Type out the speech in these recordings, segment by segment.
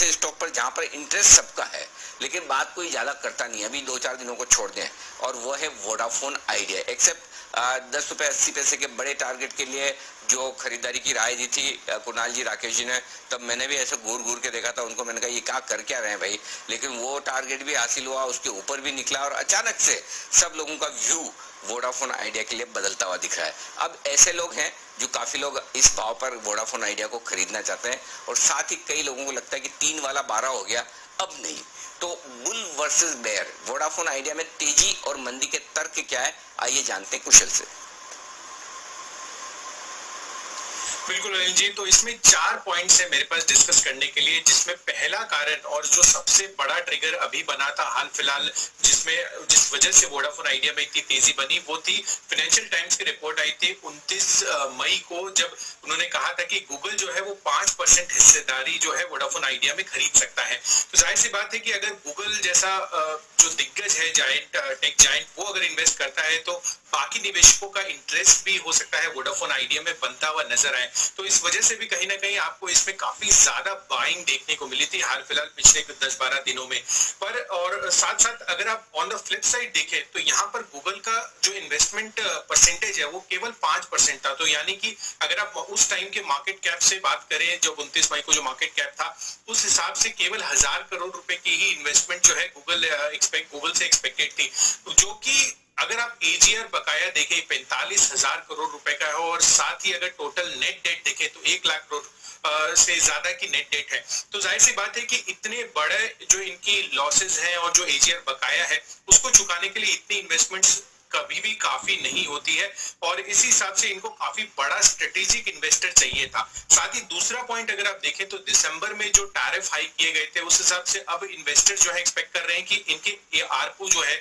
ऐसे स्टॉक पर जहां पर इंटरेस्ट सबका है लेकिन बात कोई ज्यादा करता नहीं है, अभी 2-4 दिनों को छोड़ दें, और वो है वोडाफोन आइडिया। एक्सेप्ट 10 रुपए 80 पैसे के बड़े टारगेट के लिए जो खरीदारी की राय दी थी कुणाल जी, राकेश जी ने, तब मैंने भी ऐसे घूर घूर के देखा था उनको, मैंने कहा ये क्या कर क्या रहे हैं भाई, लेकिन वो टारगेट भी हासिल हुआ, उसके ऊपर भी निकला, और अचानक से सब लोगों का व्यू वोडाफोन आइडिया के लिए बदलता हुआ दिख रहा है। अब ऐसे लोग हैं जो काफी लोग इस भाव पर वोडाफोन आइडिया को खरीदना चाहते हैं, और साथ ही कई लोगों को लगता है कि 3 वाला 12 हो गया, अब नहीं। तो bull versus bear, Vodafone Idea में तेजी और मंदी के तर्क क्या है, आइए जानते हैं कुशल से। बिल्कुल अनिल जी, तो इसमें 4 पॉइंट्स है मेरे पास डिस्कस करने के लिए, जिसमें पहला कारण और जो सबसे बड़ा ट्रिगर अभी बना था हाल फिलहाल, जिस वजह से वोडाफोन आइडिया में इतनी तेजी बनी, वो थी फाइनेंशियल टाइम्स की रिपोर्ट आई थी 29 मई को, जब उन्होंने कहा था कि गूगल जो है वो 5% हिस्सेदारी जो है वोडाफोन आइडिया में खरीद सकता है। तो जाहिर सी बात है कि अगर गूगल जैसा जो दिग्गज है जायंट, टेक जायंट, वो अगर इन्वेस्ट करता है तो बाकी निवेशकों का इंटरेस्ट भी हो सकता है वोडाफोन आइडिया में बनता हुआ नजर आए। तो इस वजह से भी कहीं ना कहीं आपको इसमें काफी ज्यादा बाइंग देखने को मिली थी हाल फिलहाल पिछले 10-12 दिनों में। पर और साथ साथ अगर आप ऑन द फ्लिप साइड देखें तो यहाँ पर गूगल का जो इन्वेस्टमेंट परसेंटेज है वो केवल 5% था। तो यानी कि अगर आप उस टाइम के मार्केट कैप से बात करें, जब 29 मई को जो मार्केट कैप था, उस हिसाब से केवल 1000 करोड़ रुपए की ही इन्वेस्टमेंट जो है गूगल से एक्सपेक्टेड थी, जो कि अगर आप एजीआर बकाया देखें 45,000 करोड़ रुपए का है, और साथ ही अगर टोटल नेट डेट देखें तो 1 लाख करोड़ से ज्यादा की नेट डेट है। तो जाहिर सी बात है कि इतने बड़े जो इनकी लॉसेस हैं और जो एजीआर बकाया है उसको चुकाने के लिए इतनी इन्वेस्टमेंट्स कभी भी काफी नहीं होती है, और इसी हिसाब से इनको काफी बड़ा स्ट्रेटेजिक इन्वेस्टर चाहिए था। साथ ही दूसरा पॉइंट अगर आप देखें तो दिसंबर में जो टैरिफ हाइक किए गए थे, उस हिसाब से अब इन्वेस्टर जो है एक्सपेक्ट कर रहे हैं कि इनके आरपू जो है,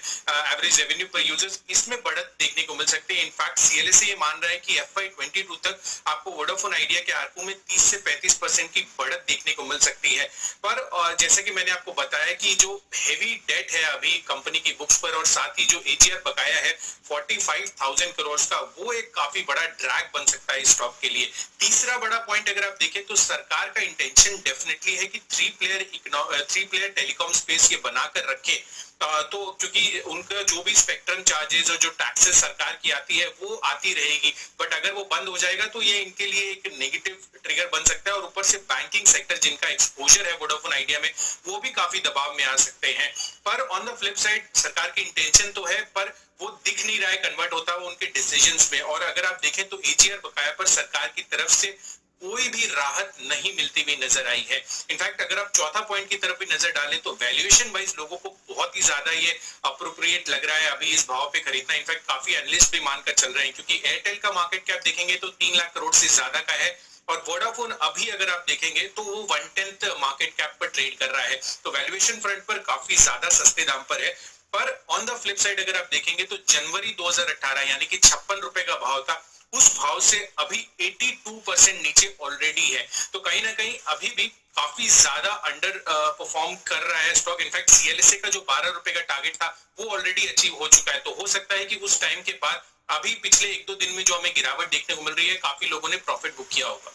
एवरेज रेवेन्यू पर यूजर्स, इसमें बढ़त देखने को मिल सकती है। इनफैक्ट सीएलएसए ये मान रहा है कि FY22 तक आपको वोडाफोन आइडिया के आरपू में 30 से 35% की बढ़त देखने को मिल सकती है। पर जैसे कि मैंने आपको बताया कि जो हेवी डेट है अभी कंपनी की बुक्स पर, और साथ ही जो एजीआर बकाया है 45,000 करोड़ का, वो एक काफी बड़ा ड्रैग बन सकता है स्टॉक के लिए। तीसरा बड़ा पॉइंट अगर आप देखें तो सरकार का इंटेंशन डेफिनेटली है कि 3 प्लेयर टेलीकॉम स्पेस ये बनाकर रखे। तो क्योंकि उनका जो भी स्पेक्ट्रम चार्जेस और जो टैक्सेस सरकार की आती है वो आती रहेगी, बट अगर वो बंद हो जाएगा तो ये इनके लिए एक नेगेटिव ट्रिगर बन सकता है, और ऊपर से बैंकिंग सेक्टर जिनका एक्सपोजर है वोडाफोन आइडिया में, वो भी काफी दबाव में आ सकते हैं। पर ऑन द फ्लिप साइड सरकार की इंटेंशन तो है, पर वो दिख नहीं रहा है कन्वर्ट होता हुआ उनके डिसीजंस में। और अगर आप देखें तो एजीआर बकाया पर सरकार की तरफ से कोई भी राहत नहीं मिलती हुई नजर आई है। इनफैक्ट अगर आप चौथा पॉइंट की तरफ भी नजर डालें तो वैल्यूएशन वाइज लोगों को बहुत ही ज्यादा ये अप्रोप्रिएट लग रहा है अभी इस भाव पे खरीदना। इनफैक्ट काफी एनालिस्ट भी मानकर चल रहे हैं, क्योंकि एयरटेल का मार्केट कैप देखेंगे तो 3 लाख करोड़ से ज्यादा का है, और वोडाफोन अभी अगर आप देखेंगे तो वो 1/10 मार्केट कैप पर ट्रेड कर रहा है। तो वैल्यूएशन फ्रंट पर काफी ज्यादा सस्ते दाम पर है। पर ऑन द फ्लिप साइड अगर आप देखेंगे तो जनवरी 2018 यानी कि 56 रुपए का भाव था, उस भाव से अभी 82% नीचे ऑलरेडी है। तो कहीं ना कहीं अभी भी काफी ज्यादा अंडर परफॉर्म कर रहा है स्टॉक। इनफैक्ट सीएलएसए का जो 12 रुपए का टारगेट था वो ऑलरेडी अचीव हो चुका है। तो हो सकता है कि उस टाइम के बाद अभी पिछले 1-2 दिन में जो हमें गिरावट देखने को मिल रही है, काफी लोगों ने प्रॉफिट बुक किया होगा।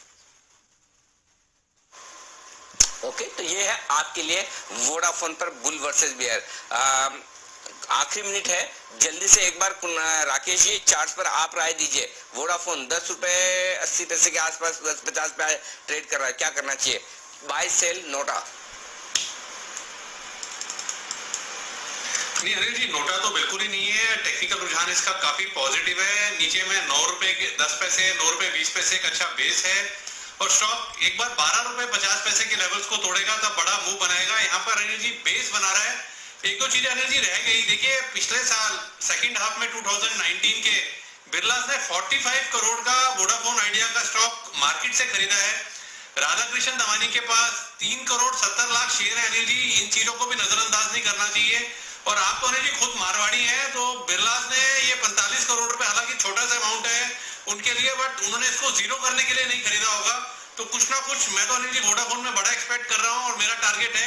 ओके, तो ये है आपके लिए वोडाफोन पर बुल वर्सेस बेयर। आखिरी मिनट है, जल्दी से एक बार राकेश जी चार्ट पर आप राय दीजिए। वोडाफोन 10 रुपए 80 पैसे के आसपास 10-50 पे ट्रेड कर रहा है, क्या करना चाहिए? बाय सेल नोटा? नहीं अनिल जी, नोटा तो बिल्कुल ही नहीं है। टेक्निकल रुझान इसका काफी पॉजिटिव है। नीचे में 9 रुपए के 10 पैसे, 9 रुपए 20 पैसे एक अच्छा बेस है, और स्टॉक एक बार 12 रुपए 50 पैसे के लेवल्स को तोड़ेगा तब बड़ा मूव बनाएगा। यहाँ पर अनिल जी बेस बना रहा है। एक दो चीजें अनिल जी रह गई। देखिए पिछले साल सेकंड हाफ में 2019 के बिरलास ने 45 करोड़ का वोडाफोन आइडिया का स्टॉक मार्केट से खरीदा है। राधाकृष्ण दमानी के पास 3 करोड़ 70 लाख शेयर है। अनिल जी इन चीजों को भी नजरअंदाज नहीं करना चाहिए। और आप तो अनिल जी खुद मारवाड़ी हैं, तो बिरलास ने ये 45 करोड़ रुपए, हालांकि छोटा सा अमाउंट है उनके लिए, बट उन्होंने इसको जीरो करने के लिए नहीं खरीदा होगा। तो कुछ ना कुछ मैं तो अनिल जी वोडाफोन में बड़ा एक्सपेक्ट कर रहा हूँ, और मेरा टारगेट है